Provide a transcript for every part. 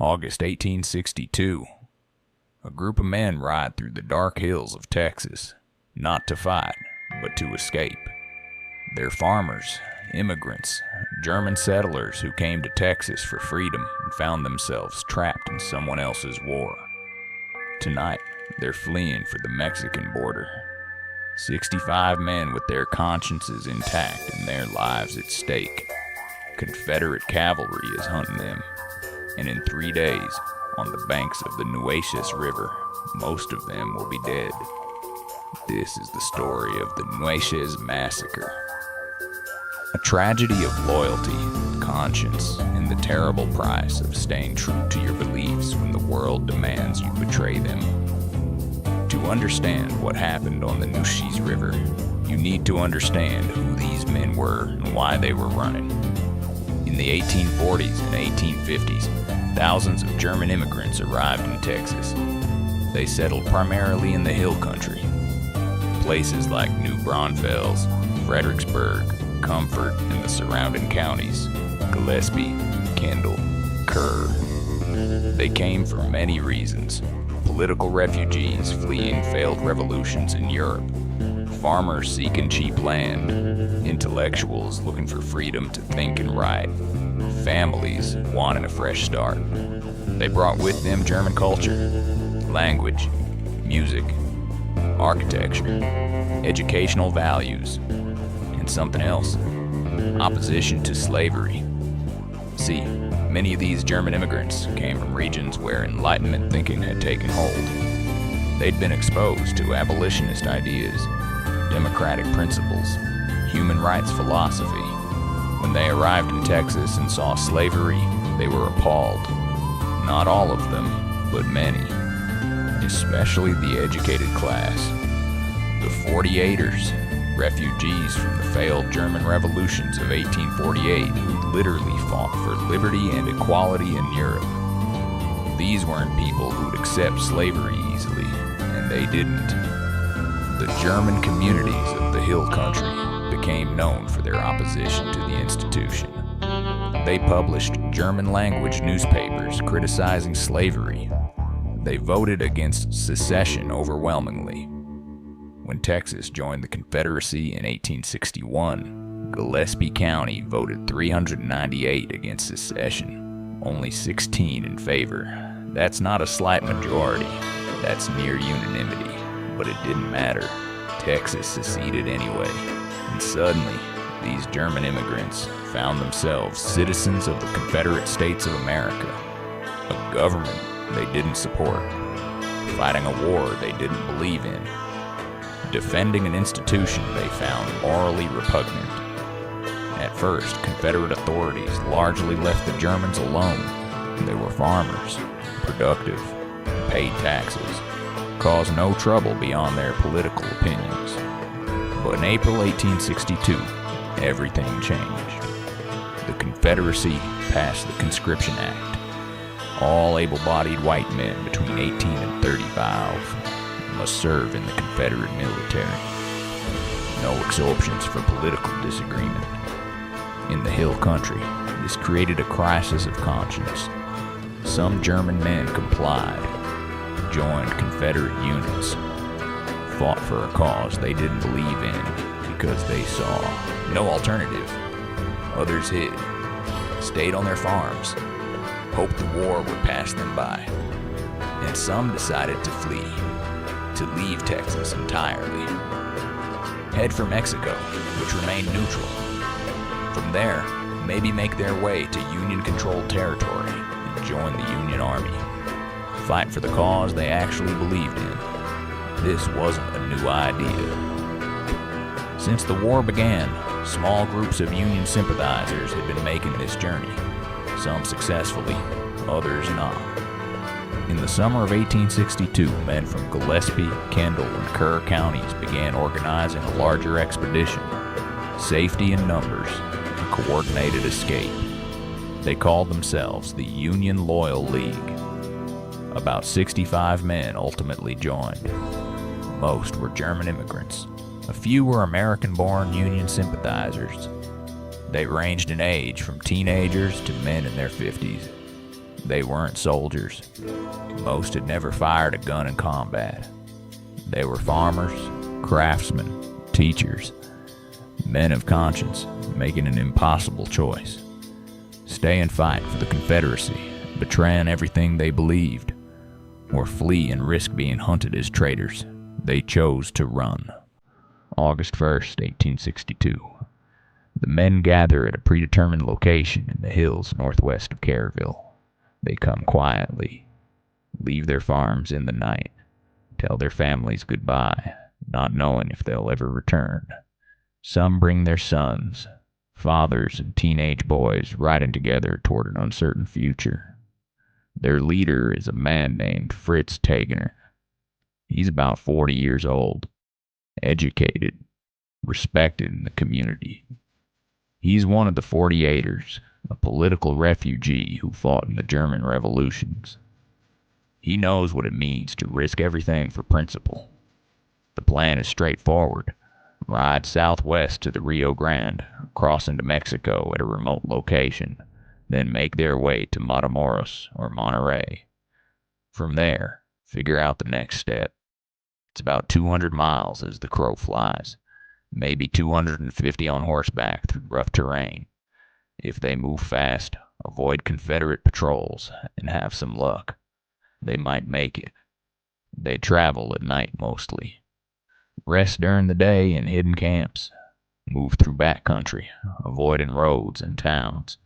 August 1862. A group of men ride through the dark hills of Texas, not to fight, but to escape. They're farmers, immigrants, German settlers who came to Texas for freedom and found themselves trapped in someone else's war. Tonight, they're fleeing for the Mexican border. 65 men with their consciences intact and their lives at stake. Confederate cavalry is hunting them, and in 3 days, on the banks of the Nueces River, most of them will be dead. This is the story of the Nueces Massacre. A tragedy of loyalty, conscience, and the terrible price of staying true to your beliefs when the world demands you betray them. To understand what happened on the Nueces River, you need to understand who these men were and why they were running. In the 1840s and 1850s, thousands of German immigrants arrived in Texas. They settled primarily in the hill country. Places like New Braunfels, Fredericksburg, Comfort, and the surrounding counties, Gillespie, Kendall, Kerr. They came for many reasons. Political refugees fleeing failed revolutions in Europe, farmers seeking cheap land, intellectuals looking for freedom to think and write, families wanting a fresh start. They brought with them German culture, language, music, architecture, educational values, and something else: opposition to slavery. See, many of these German immigrants came from regions where Enlightenment thinking had taken hold. They'd been exposed to abolitionist ideas, democratic principles, human rights philosophy. When they arrived in Texas and saw slavery, they were appalled. Not all of them, but many, especially the educated class. The 48ers, refugees from the failed German revolutions of 1848 who literally fought for liberty and equality in Europe. These weren't people who'd accept slavery easily, and they didn't. The German communities of the hill country became known for their opposition to the institution. They published German-language newspapers criticizing slavery. They voted against secession overwhelmingly. When Texas joined the Confederacy in 1861, Gillespie County voted 398 against secession, only 16 in favor. That's not a slight majority, that's near unanimity, but it didn't matter. Texas seceded anyway, and suddenly, these German immigrants found themselves citizens of the Confederate States of America, a government they didn't support, fighting a war they didn't believe in, defending an institution they found morally repugnant. At first, Confederate authorities largely left the Germans alone. They were farmers, productive, paid taxes, caused no trouble beyond their political opinions. But in April 1862, everything changed. The Confederacy passed the Conscription Act. All able-bodied white men between 18 and 35 must serve in the Confederate military. No exceptions for political disagreement. In the hill country, this created a crisis of conscience. Some German men complied, joined Confederate units, fought for a cause they didn't believe in because they saw no alternative. Others hid, stayed on their farms, hoped the war would pass them by. And some decided to flee, to leave Texas entirely. Head for Mexico, which remained neutral. From there, maybe make their way to Union-controlled territory and join the Union Army. Fight for the cause they actually believed in. This wasn't a new idea. Since the war began, small groups of Union sympathizers had been making this journey, some successfully, others not. In the summer of 1862, men from Gillespie, Kendall, and Kerr counties began organizing a larger expedition. Safety in numbers, a coordinated escape. They called themselves the Union Loyal League. About 65 men ultimately joined. Most were German immigrants. A few were American-born Union sympathizers. They ranged in age from teenagers to men in their 50s. They weren't soldiers. Most had never fired a gun in combat. They were farmers, craftsmen, teachers, men of conscience, making an impossible choice. Stay and fight for the Confederacy, betraying everything they believed, or flee and risk being hunted as traitors. They chose to run. August 1st, 1862. The men gather at a predetermined location in the hills northwest of Careville. They come quietly, leave their farms in the night, tell their families goodbye, not knowing if they'll ever return. Some bring their sons, fathers, and teenage boys riding together toward an uncertain future. Their leader is a man named Fritz Tagener. He's about 40 years old, educated, respected in the community. He's one of the 48ers, a political refugee who fought in the German revolutions. He knows what it means to risk everything for principle. The plan is straightforward. Ride southwest to the Rio Grande, cross into Mexico at a remote location, then make their way to Matamoros or Monterrey. From there, figure out the next step. It's about 200 miles as the crow flies, maybe 250 on horseback through rough terrain. If they move fast, avoid Confederate patrols, and have some luck, they might make it. They travel at night mostly. Rest during the day in hidden camps. Move through backcountry, avoiding roads and towns.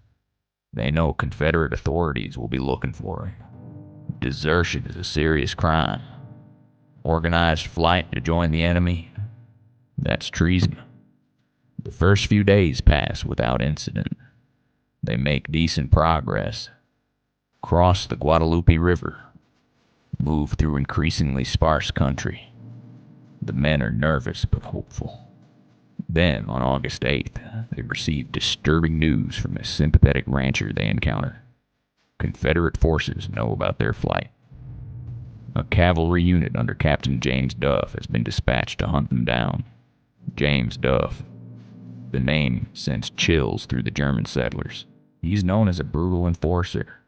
They know Confederate authorities will be looking for them. Desertion is a serious crime. Organized flight to join the enemy, that's treason. The first few days pass without incident. They make decent progress. Cross the Guadalupe River. Move through increasingly sparse country. The men are nervous but hopeful. Then, on August 8th, they receive disturbing news from a sympathetic rancher they encounter. Confederate forces know about their flight. A cavalry unit under Captain James Duff has been dispatched to hunt them down. James Duff. The name sends chills through the German settlers. He's known as a brutal enforcer,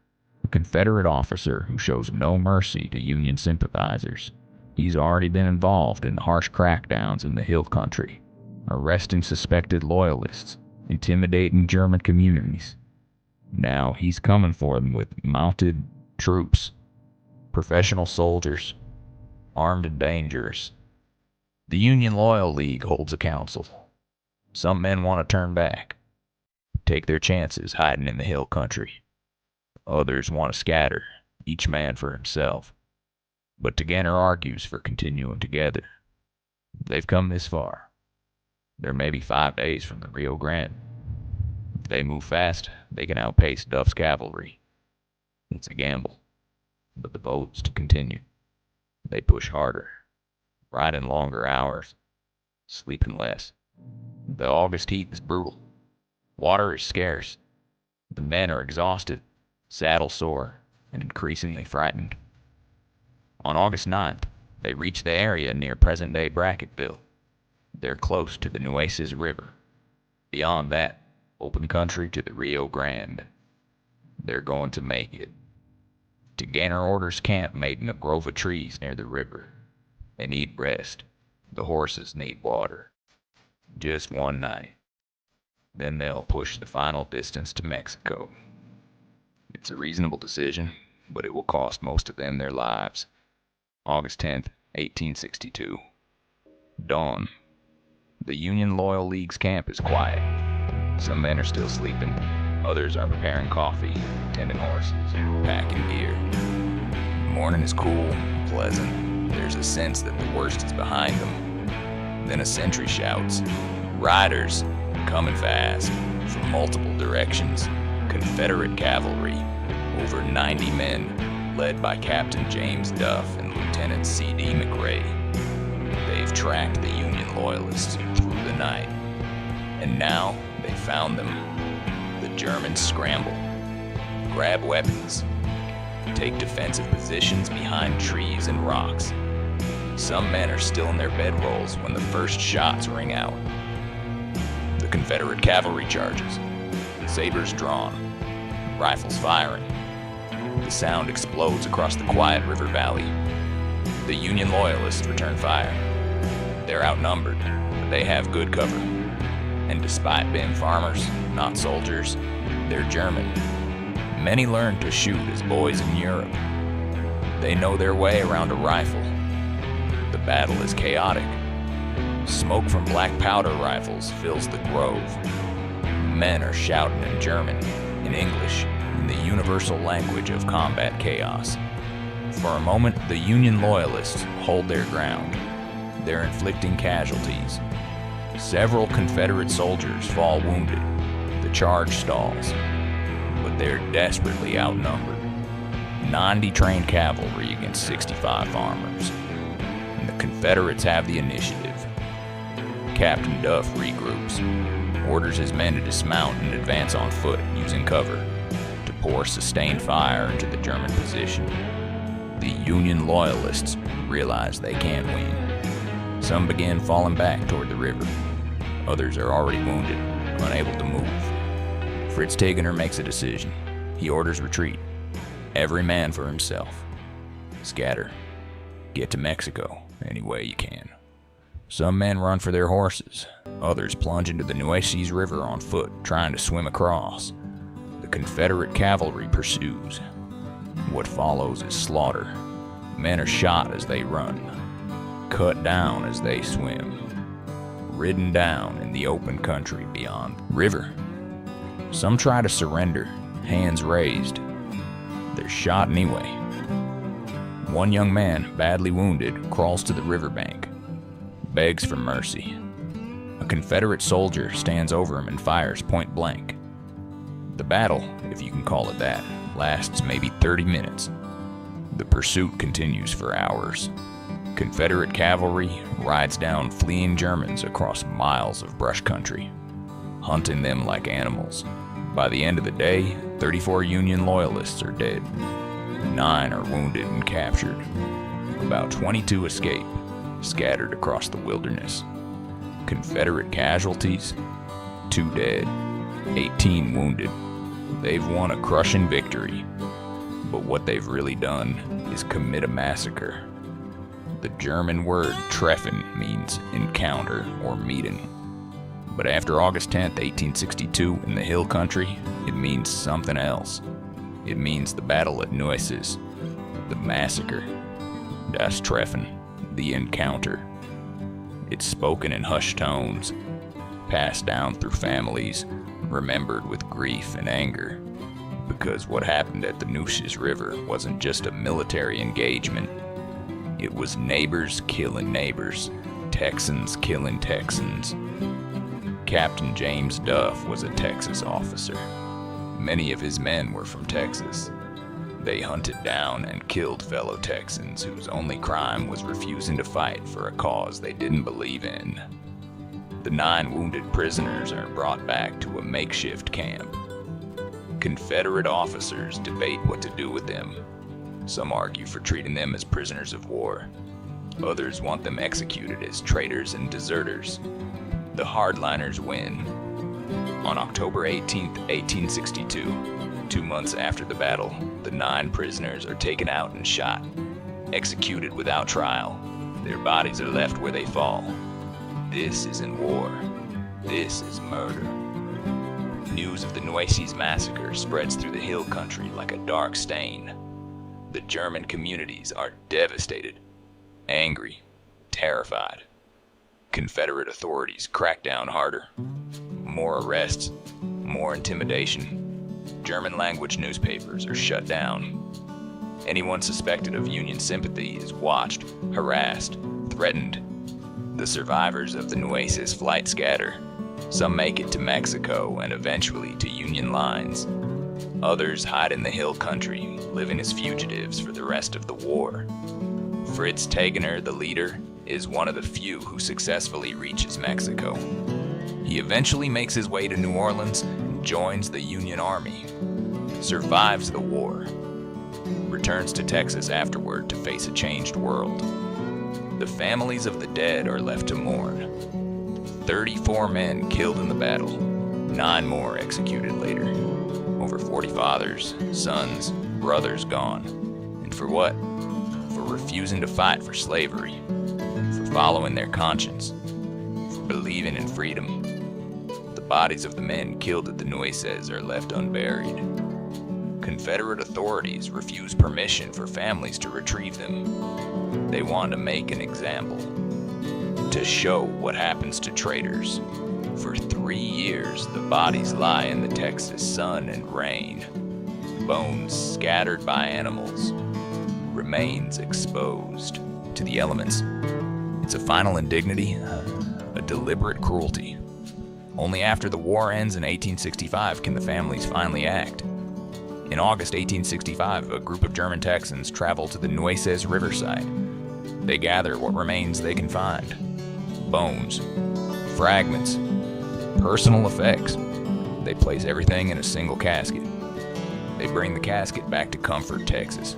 a Confederate officer who shows no mercy to Union sympathizers. He's already been involved in harsh crackdowns in the hill country, arresting suspected loyalists, intimidating German communities. Now he's coming for them with mounted troops, professional soldiers, armed and dangerous. The Union Loyal League holds a council. Some men want to turn back, take their chances hiding in the hill country. Others want to scatter, each man for himself. But Tagener argues for continuing together. They've come this far. They're maybe 5 days from the Rio Grande. If they move fast, they can outpace Duff's cavalry. It's a gamble, but the vote's to continue. They push harder, riding longer hours, sleeping less. The August heat is brutal. Water is scarce. The men are exhausted, saddle sore, and increasingly frightened. On August 9th, they reach the area near present-day Bracketville. They're close to the Nueces River. Beyond that, open country to the Rio Grande. They're going to make it. Tagener orders camp made in a grove of trees near the river. They need rest. The horses need water. Just one night. Then they'll push the final distance to Mexico. It's a reasonable decision, but it will cost most of them their lives. August 10th, 1862. Dawn. The Union Loyal League's camp is quiet. Some men are still sleeping. Others are preparing coffee, tending horses, packing gear. The morning is cool, pleasant. There's a sense that the worst is behind them. Then a sentry shouts, "Riders, coming fast," from multiple directions. Confederate cavalry, over 90 men, led by Captain James Duff and Lieutenant C.D. McRae. They've tracked the Union Loyalists through the night, and now they found them. The Germans scramble, grab weapons, take defensive positions behind trees and rocks. Some men are still in their bedrolls when the first shots ring out. The Confederate cavalry charges, sabers drawn, rifles firing. The sound explodes across the quiet river valley. The Union Loyalists return fire. They're outnumbered, but they have good cover. And despite being farmers, not soldiers, they're German. Many learned to shoot as boys in Europe. They know their way around a rifle. The battle is chaotic. Smoke from black powder rifles fills the grove. Men are shouting in German, in English, in the universal language of combat chaos. For a moment, the Union Loyalists hold their ground. They're inflicting casualties. Several Confederate soldiers fall wounded. The charge stalls. But they're desperately outnumbered. 90 trained cavalry against 65 farmers. And the Confederates have the initiative. Captain Duff regroups, orders his men to dismount and advance on foot using cover to pour sustained fire into the German position. The Union Loyalists realize they can't win. Some begin falling back toward the river. Others are already wounded, unable to move. Fritz Tegener makes a decision. He orders retreat. Every man for himself. Scatter. Get to Mexico any way you can. Some men run for their horses. Others plunge into the Nueces River on foot, trying to swim across. The Confederate cavalry pursues. What follows is slaughter. Men are shot as they run, cut down as they swim, ridden down in the open country beyond the river. Some try to surrender, hands raised. They're shot anyway. One young man, badly wounded, crawls to the riverbank, begs for mercy. A Confederate soldier stands over him and fires point blank. The battle, if you can call it that, lasts maybe 30 minutes. The pursuit continues for hours. Confederate cavalry rides down fleeing Germans across miles of brush country, hunting them like animals. By the end of the day, 34 Union Loyalists are dead. 9 are wounded and captured. About 22 escape, scattered across the wilderness. Confederate casualties, 2 dead, 18 wounded. They've won a crushing victory, but what they've really done is commit a massacre. The German word treffen means encounter or meeting. But after August 10th, 1862, in the hill country, it means something else. It means the battle at Nueces, the massacre, das Treffen, the encounter. It's spoken in hushed tones, passed down through families, remembered with grief and anger, because what happened at the Nueces River wasn't just a military engagement. It was neighbors killing neighbors, Texans killing Texans. Captain James Duff was a Texas officer. Many of his men were from Texas. They hunted down and killed fellow Texans whose only crime was refusing to fight for a cause they didn't believe in. The 9 wounded prisoners are brought back to a makeshift camp. Confederate officers debate what to do with them. Some argue for treating them as prisoners of war. Others want them executed as traitors and deserters. The hardliners win. On October 18, 1862, 2 months after the battle, the 9 prisoners are taken out and shot, executed without trial. Their bodies are left where they fall. This isn't war. This is murder. News of the Nueces Massacre spreads through the hill country like a dark stain. The German communities are devastated, angry, terrified. Confederate authorities crack down harder. More arrests, more intimidation. German-language newspapers are shut down. Anyone suspected of Union sympathy is watched, harassed, threatened. The survivors of the Nueces flight scatter. Some make it to Mexico and eventually to Union lines. Others hide in the hill country, living as fugitives for the rest of the war. Fritz Tegener, the leader, is one of the few who successfully reaches Mexico. He eventually makes his way to New Orleans and joins the Union Army. Survives the war. Returns to Texas afterward to face a changed world. The families of the dead are left to mourn. 34 men killed in the battle, 9 more executed later. Over 40 fathers, sons, brothers gone. And for what? For refusing to fight for slavery, for following their conscience, for believing in freedom. The bodies of the men killed at the Nueces are left unburied. Confederate authorities refuse permission for families to retrieve them. They want to make an example, to show what happens to traitors. For 3 years, the bodies lie in the Texas sun and rain, bones scattered by animals, remains exposed to the elements. It's a final indignity, a deliberate cruelty. Only after the war ends in 1865 can the families finally act. In August 1865, a group of German Texans travel to the Nueces River site. They gather what remains they can find: bones, fragments, personal effects. They place everything in a single casket. They bring the casket back to Comfort, Texas,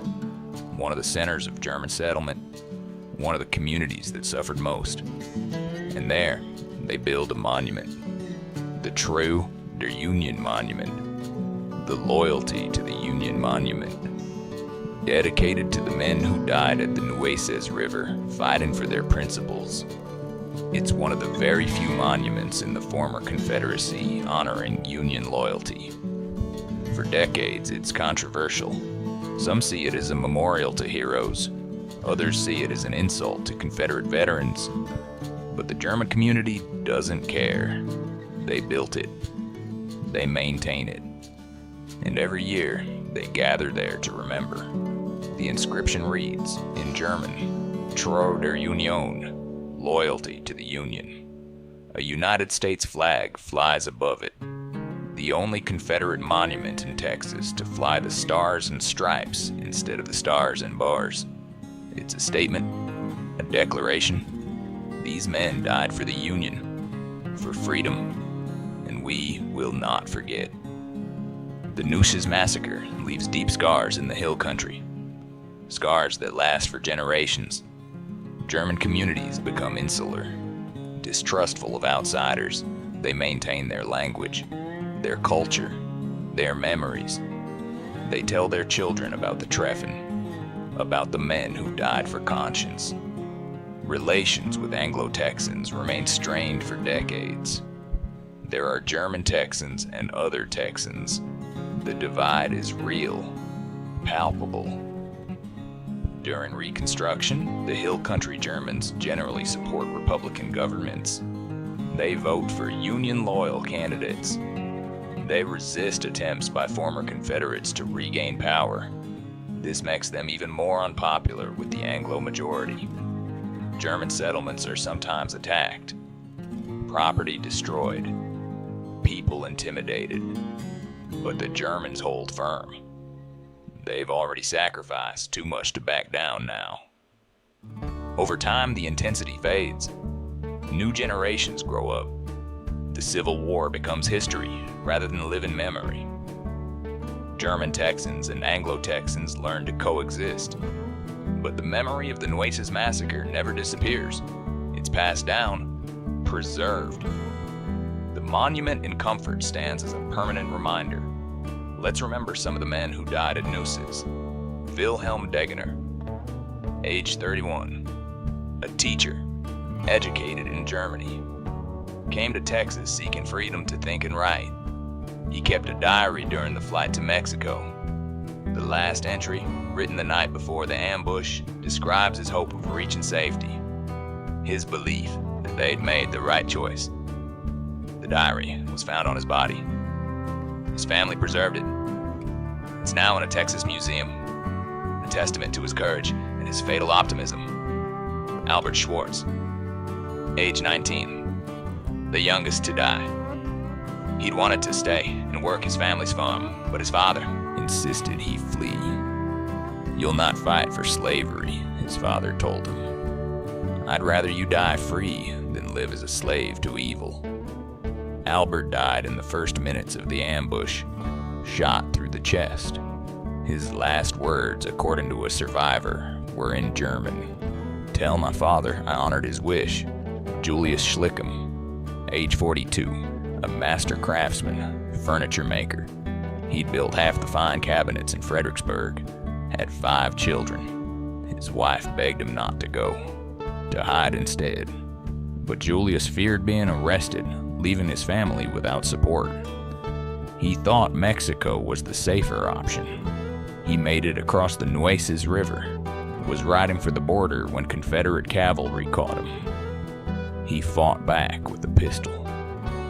one of the centers of German settlement, one of the communities that suffered most. And there, they build a monument, the true Der Union Monument, the loyalty to the Union Monument, dedicated to the men who died at the Nueces River fighting for their principles. It's one of the very few monuments in the former Confederacy honoring Union loyalty. For decades, it's controversial. Some see it as a memorial to heroes. Others see it as an insult to Confederate veterans. But the German community doesn't care. They built it. They maintain it. And every year, they gather there to remember. The inscription reads, in German, Treu der Union, loyalty to the Union. A United States flag flies above it, the only Confederate monument in Texas to fly the stars and stripes instead of the stars and bars. It's a statement, a declaration. These men died for the Union, for freedom, and we will not forget. The Nueces Massacre leaves deep scars in the hill country, scars that last for generations. German communities become insular, distrustful of outsiders. They maintain their language, their culture, their memories. They tell their children about the Treffen, about the men who died for conscience. Relations with Anglo-Texans remain strained for decades. There are German Texans and other Texans. The divide is real, palpable. During Reconstruction, the Hill Country Germans generally support Republican governments. They vote for Union-loyal candidates. They resist attempts by former Confederates to regain power. This makes them even more unpopular with the Anglo majority. German settlements are sometimes attacked, property destroyed, people intimidated. But the Germans hold firm. They've already sacrificed too much to back down now. Over time, the intensity fades. New generations grow up. The Civil War becomes history rather than living memory. German Texans and Anglo-Texans learn to coexist. But the memory of the Nueces Massacre never disappears. It's passed down, preserved. The monument in Comfort stands as a permanent reminder. Let's remember some of the men who died at Nueces. Wilhelm Degener, age 31, a teacher, educated in Germany, came to Texas seeking freedom to think and write. He kept a diary during the flight to Mexico. The last entry, written the night before the ambush, describes his hope of reaching safety, his belief that they'd made the right choice. The diary was found on his body. His family preserved it. It's now in a Texas museum, a testament to his courage and his fatal optimism. Albert Schwartz, age 19, the youngest to die. He'd wanted to stay and work his family's farm, but his father insisted he flee. You'll not fight for slavery, his father told him. I'd rather you die free than live as a slave to evil. Albert died in the first minutes of the ambush, shot through the chest. His last words, according to a survivor, were in German. Tell my father I honored his wish. Julius Schlickem, age 42, a master craftsman, furniture maker. He'd built half the fine cabinets in Fredericksburg, had 5 children. His wife begged him not to go, to hide instead. But Julius feared being arrested, leaving his family without support. He thought Mexico was the safer option. He made it across the Nueces River, was riding for the border when Confederate cavalry caught him. He fought back with a pistol,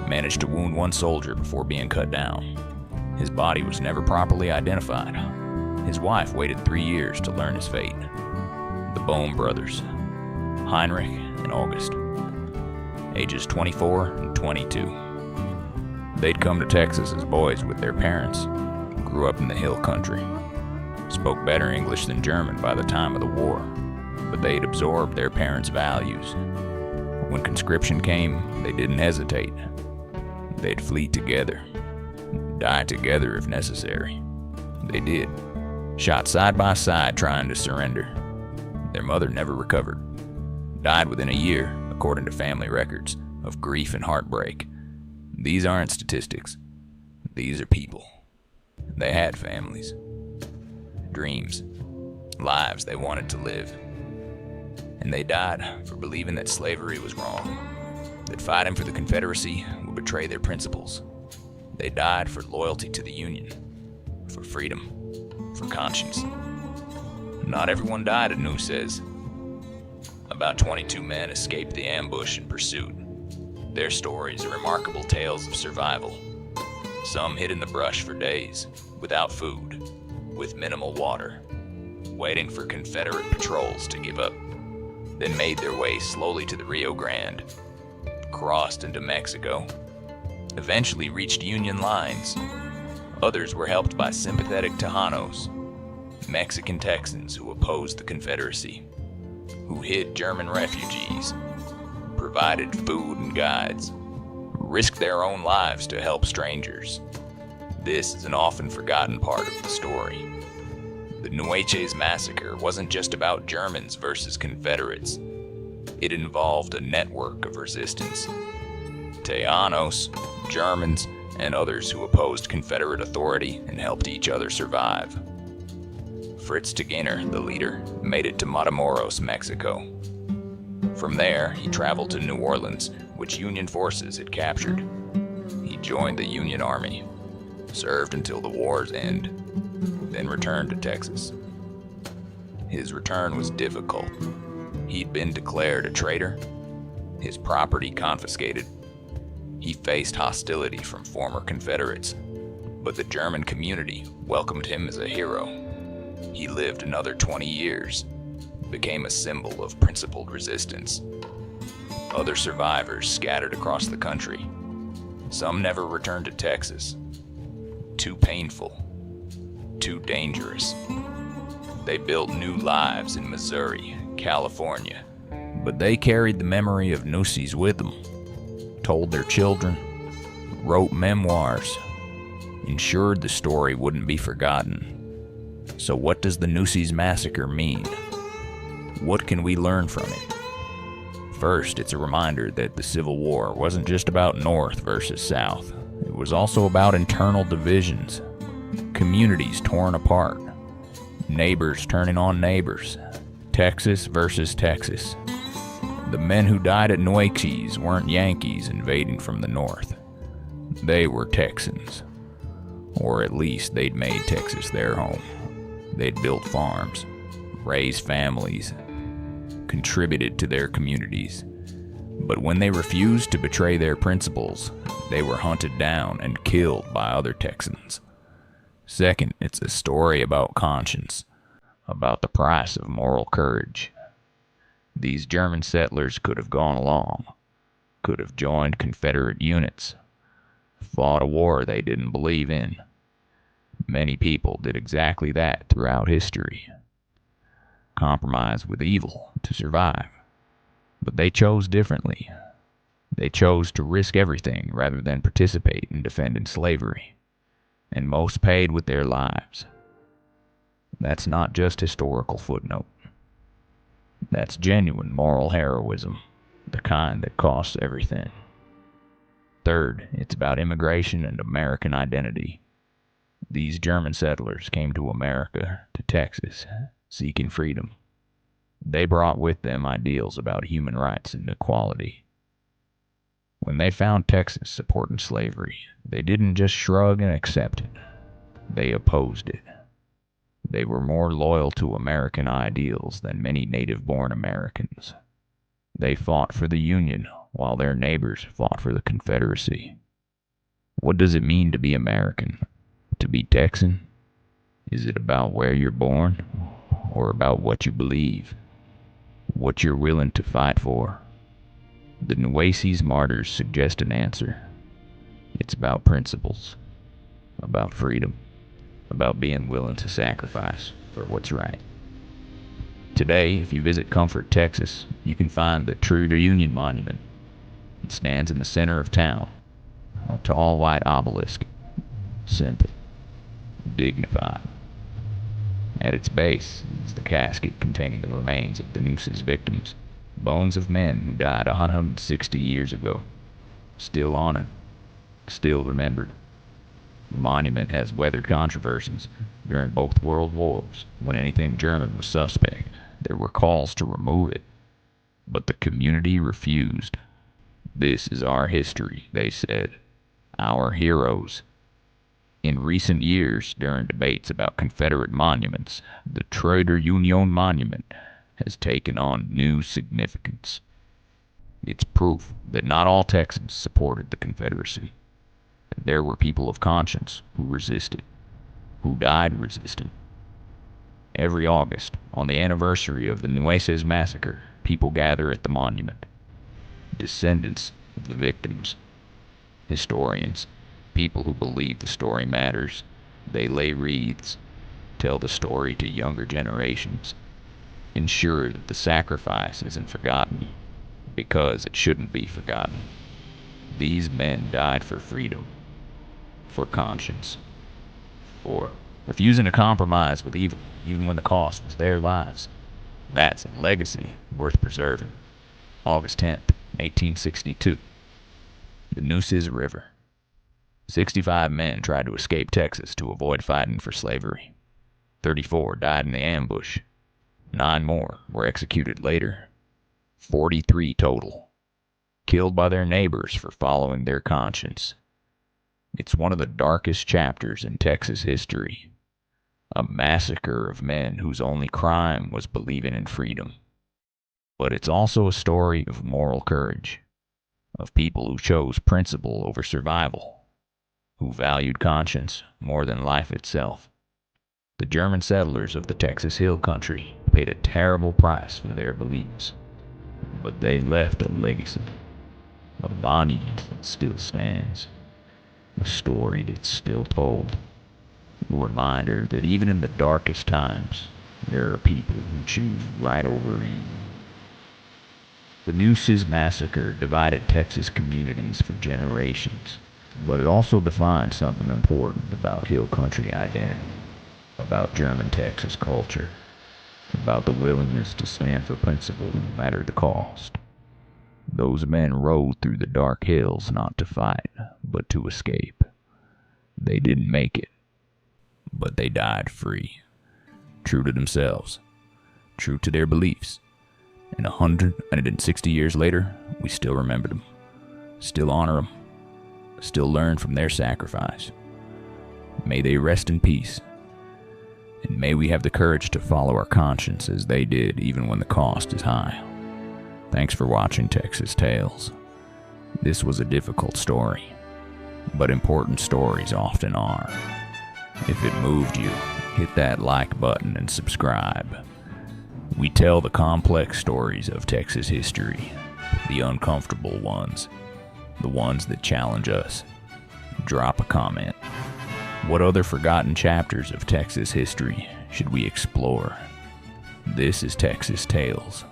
managed to wound 1 soldier before being cut down. His body was never properly identified. His wife waited 3 years to learn his fate. The Bohm brothers, Heinrich and August, ages 24 and 22. They'd come to Texas as boys with their parents, grew up in the hill country, spoke better English than German by the time of the war, but they'd absorbed their parents' values. When conscription came, they didn't hesitate. They'd flee together, die together if necessary. They did, shot side by side trying to surrender. Their mother never recovered, died within a year, according to family records, of grief and heartbreak. These aren't statistics. These are people. They had families, dreams, lives they wanted to live. And they died for believing that slavery was wrong, that fighting for the Confederacy would betray their principles. They died for loyalty to the Union, for freedom, for conscience. Not everyone died at Nueces. About 22 men escaped the ambush and pursuit. Their stories are remarkable tales of survival. Some hid in the brush for days, without food, with minimal water, waiting for Confederate patrols to give up. Then made their way slowly to the Rio Grande, crossed into Mexico, eventually reached Union lines. Others were helped by sympathetic Tejanos, Mexican Texans who opposed the Confederacy, who hid German refugees, provided food and guides, risked their own lives to help strangers. This is an often forgotten part of the story. The Nueces Massacre wasn't just about Germans versus Confederates. It involved a network of resistance. Tejanos, Germans, and others who opposed Confederate authority and helped each other survive. Fritz Tegener, the leader, made it to Matamoros, Mexico. From there, he traveled to New Orleans, which Union forces had captured. He joined the Union Army, served until the war's end, then returned to Texas. His return was difficult. He'd been declared a traitor, his property confiscated. He faced hostility from former Confederates, but the German community welcomed him as a hero. He lived another 20 years, became a symbol of principled resistance. Other survivors scattered across the country. Some never returned to Texas. Too painful, too dangerous. They built new lives in Missouri, California, but they carried the memory of Nueces with them, told their children, wrote memoirs, ensured the story wouldn't be forgotten. So what does the Nueces Massacre mean? What can we learn from it? First, it's a reminder that the Civil War wasn't just about North versus South. It was also about internal divisions, communities torn apart, neighbors turning on neighbors, Texas versus Texas. The men who died at Nueces weren't Yankees invading from the north. They were Texans. Or at least they'd made Texas their home. They'd built farms, raised families, contributed to their communities. But when they refused to betray their principles, they were hunted down and killed by other Texans. Second, it's a story about conscience, about the price of moral courage. These German settlers could have gone along, could have joined Confederate units, fought a war they didn't believe in. Many people did exactly that throughout history. Compromise with evil to survive. But they chose differently. They chose to risk everything rather than participate in defending slavery. And most paid with their lives. That's not just historical footnote. That's genuine moral heroism, the kind that costs everything. Third, it's about immigration and American identity. These German settlers came to America, to Texas, seeking freedom. They brought with them ideals about human rights and equality. When they found Texas supporting slavery, they didn't just shrug and accept it. They opposed it. They were more loyal to American ideals than many native-born Americans. They fought for the Union, while their neighbors fought for the Confederacy. What does it mean to be American? To be Texan? Is it about where you're born? Or about what you believe? What you're willing to fight for? The Nueces martyrs suggest an answer. It's about principles, about freedom, about being willing to sacrifice for what's right. Today, if you visit Comfort, Texas, you can find the True to Union Monument. It stands in the center of town, a tall white obelisk, simple, dignified. At its base is the casket containing the remains of the Nueces victims, bones of men who died 160 years ago, still honored, still remembered. The monument has weathered controversies. During both world wars, when anything German was suspect, there were calls to remove it, but the community refused. This is our history, they said, our heroes. In recent years, during debates about Confederate monuments, the True to Union Monument has taken on new significance. It's proof that not all Texans supported the Confederacy. There were people of conscience who resisted, who died resisting. Every August, on the anniversary of the Nueces Massacre, people gather at the monument. Descendants of the victims, historians, people who believe the story matters, they lay wreaths, tell the story to younger generations, ensure that the sacrifice isn't forgotten, because it shouldn't be forgotten. These men died for freedom, for conscience, for refusing to compromise with evil, even when the cost was their lives. That's a legacy worth preserving. August 10th, 1862. The Nueces River. 65 men tried to escape Texas to avoid fighting for slavery. 34 died in the ambush. 9 more were executed later. 43 total, killed by their neighbors for following their conscience. It's one of the darkest chapters in Texas history. A massacre of men whose only crime was believing in freedom. But it's also a story of moral courage, of people who chose principle over survival, who valued conscience more than life itself. The German settlers of the Texas Hill Country paid a terrible price for their beliefs, but they left a legacy, a monument that still stands, a story that's still told, a reminder that even in the darkest times, there are people who choose right over evil. The Nueces Massacre divided Texas communities for generations, but it also defined something important about Hill Country identity, about German Texas culture, about the willingness to stand for principle no matter the cost. Those men rode through the dark hills not to fight, but to escape. They didn't make it, but they died free, true to themselves, true to their beliefs. And 160 years later, we still remember them, still honor them, still learn from their sacrifice. May they rest in peace, and may we have the courage to follow our conscience as they did, even when the cost is high. Thanks for watching Texas Tales. This was a difficult story, but important stories often are. If it moved you, hit that like button and subscribe. We tell the complex stories of Texas history, the uncomfortable ones, the ones that challenge us. Drop a comment. What other forgotten chapters of Texas history should we explore? This is Texas Tales,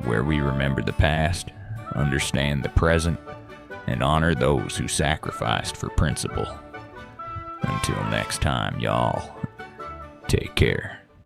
where we remember the past, understand the present, and honor those who sacrificed for principle. Until next time, y'all, take care.